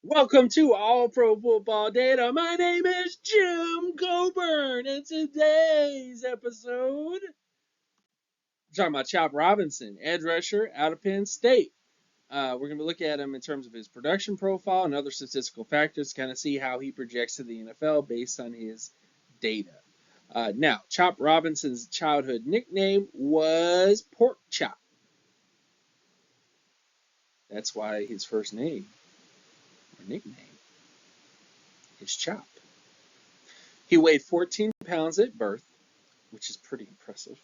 Welcome to All Pro Football Data. My name is Jim Coburn, and today's episode, we're talking about Chop Robinson, edge rusher out of Penn State. We're going to look at him in terms of his production profile and other statistical factors, kind of see how he projects to the NFL based on his data. Now, Chop Robinson's childhood nickname was Pork Chop. That's why his first name or nickname is Chop. He weighed 14 pounds at birth, which is pretty impressive.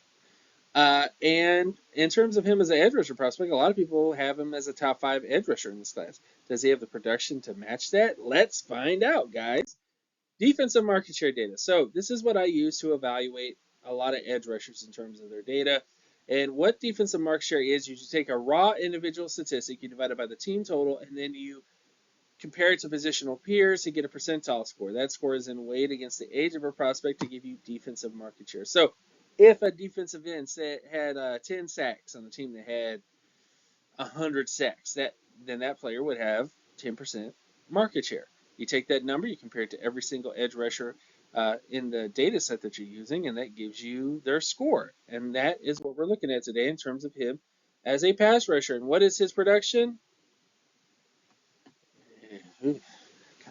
And in terms of him as an edge rusher prospect, a lot of people have him as a top 5 edge rusher in this class. Does he have the production to match that? Let's find out, guys. Defensive market share data. So this is what I use to evaluate a lot of edge rushers in terms of their data. And what defensive market share is, you take a raw individual statistic, you divide it by the team total, and then you compare it to positional peers to get a percentile score. That score is then weighed against the age of a prospect to give you defensive market share. So if a defensive end had 10 sacks on the team that had 100 sacks, then that player would have 10% market share. You take that number, you compare it to every single edge rusher in the data set that you're using, and that gives you their score. And that is what we're looking at today in terms of him as a pass rusher. And what is his production? Kind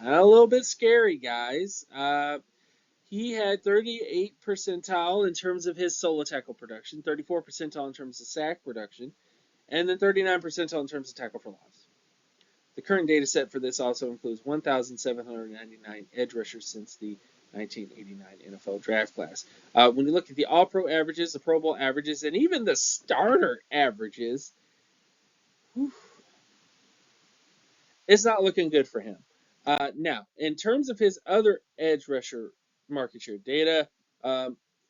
of a little bit scary, guys. He had 38 percentile in terms of his solo tackle production, 34 percentile in terms of sack production, and then 39 percentile in terms of tackle for loss. The current data set for this also includes 1,799 edge rushers since the 1989 NFL draft class. When you look at the All-Pro averages, the Pro Bowl averages, and even the starter averages, it's not looking good for him. Now, in terms of his other edge rusher market share data,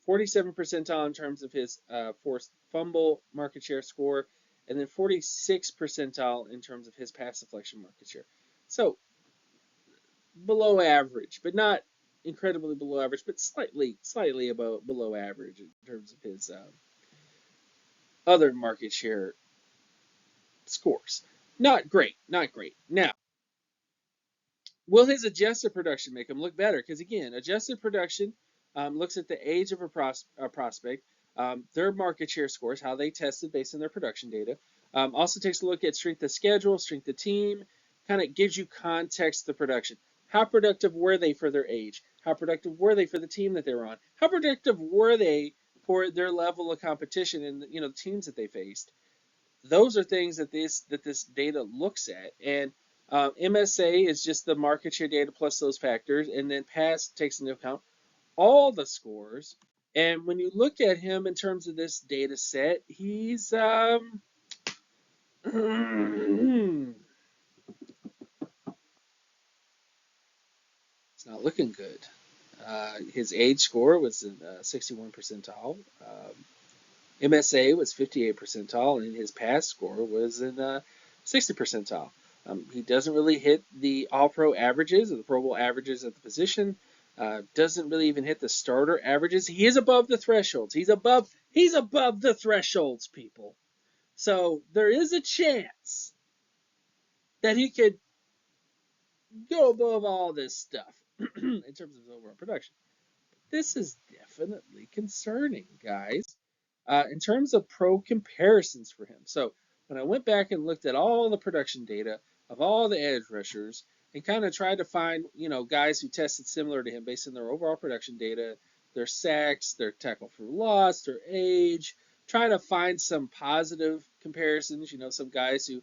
47 percentile in terms of his forced fumble market share score, and then 46 percentile in terms of his pass deflection market share. So, below average, but not incredibly below average, but slightly below average in terms of his other market share scores. Not great. Now, will his adjusted production make him look better? Because again, adjusted production looks at the age of a prospect, their market share scores, how they tested based on their production data. Also takes a look at strength of schedule, strength of team, kind of gives you context to production. How productive were they for their age? How productive were they for the team that they were on? How productive were they for their level of competition and the teams that they faced? Those are things that this data looks at, and MSA is just the market share data plus those factors, and then pass takes into account all the scores. And when you look at him in terms of this data set, he's it's not looking good. His age score was 61 percentile. MSA was 58 percentile, and his pass score was in 60 percentile. He doesn't really hit the All-Pro averages or the Pro Bowl averages at the position. Doesn't really even hit the starter averages. He is above the thresholds. He's above the thresholds, people. So there is a chance that he could go above all this stuff in terms of his overall production. This is definitely concerning, guys, in terms of pro comparisons for him. So when I went back and looked at all the production data of all the edge rushers and kind of tried to find, guys who tested similar to him based on their overall production data, their sacks, their tackle for loss, their age, trying to find some positive comparisons, some guys who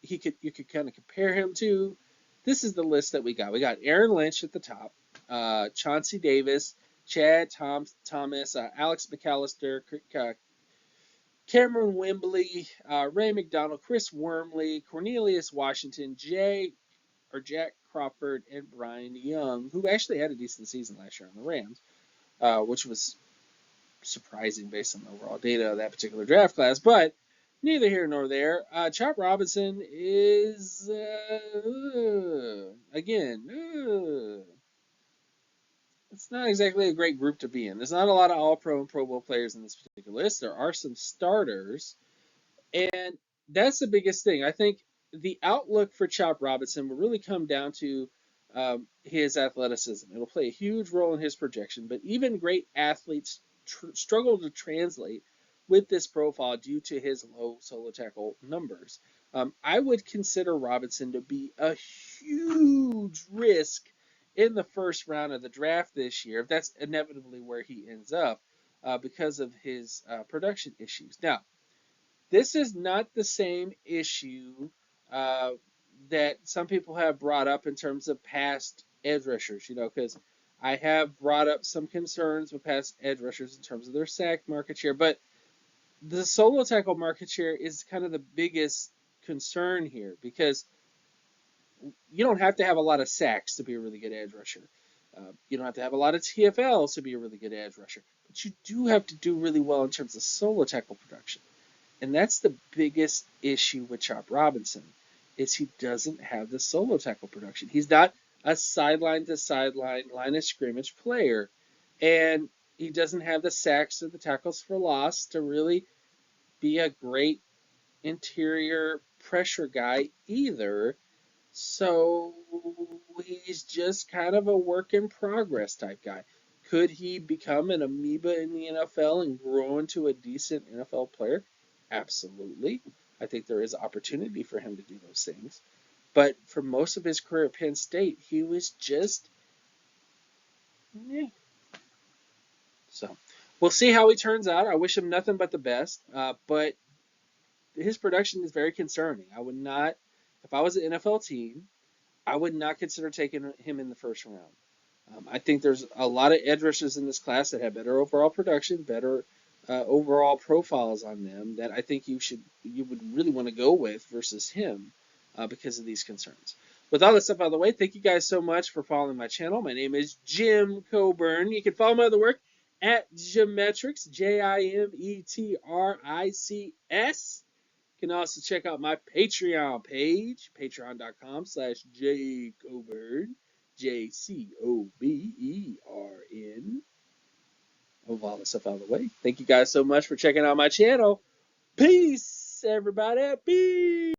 you could kind of compare him to. This is the list that we got. We got Aaron Lynch at the top, Chauncey Davis, Chad Thomas, Alex McAllister, Cameron Wembley, Ray McDonald, Chris Wormley, Cornelius Washington, Jack Crawford, and Brian Young, who actually had a decent season last year on the Rams, which was surprising based on the overall data of that particular draft class. But neither here nor there. Chop Robinson is, again, it's not exactly a great group to be in. There's not a lot of All-Pro and Pro Bowl players in this particular list. There are some starters, and that's the biggest thing. I think the outlook for Chop Robinson will really come down to his athleticism. It'll play a huge role in his projection, but even great athletes struggle to translate with this profile due to his low solo tackle numbers. I would consider Robinson to be a huge risk in the first round of the draft this year, if that's inevitably where he ends up, because of his production issues. Now, this is not the same issue uh, that some people have brought up in terms of past edge rushers, because I have brought up some concerns with past edge rushers in terms of their sack market share, but the solo tackle market share is kind of the biggest concern here because you don't have to have a lot of sacks to be a really good edge rusher. You don't have to have a lot of TFLs to be a really good edge rusher, but you do have to do really well in terms of solo tackle production. And that's the biggest issue with Chop Robinson, is he doesn't have the solo tackle production. He's not a sideline to sideline line of scrimmage player, and he doesn't have the sacks or the tackles for loss to really be a great interior pressure guy either. So he's just kind of a work in progress type guy. Could he become an amoeba in the NFL and grow into a decent NFL player? Absolutely. I think there is opportunity for him to do those things. But for most of his career at Penn State, he was just, eh. So we'll see how he turns out. I wish him nothing but the best. But his production is very concerning. I would not, if I was an NFL team, I would not consider taking him in the first round. I think there's a lot of edge rushers in this class that have better overall production, better overall profiles on them that I think you would really want to go with versus him because of these concerns. With all this stuff out of the way, thank you guys so much for following my channel. My name is Jim Coburn. You can follow my other work at Jimetrics, Jimetrics. You can also check out my Patreon page, patreon.com/jcoburn, JCOBERN. With all this stuff out of the way, thank you guys so much for checking out my channel. Peace, everybody. Peace.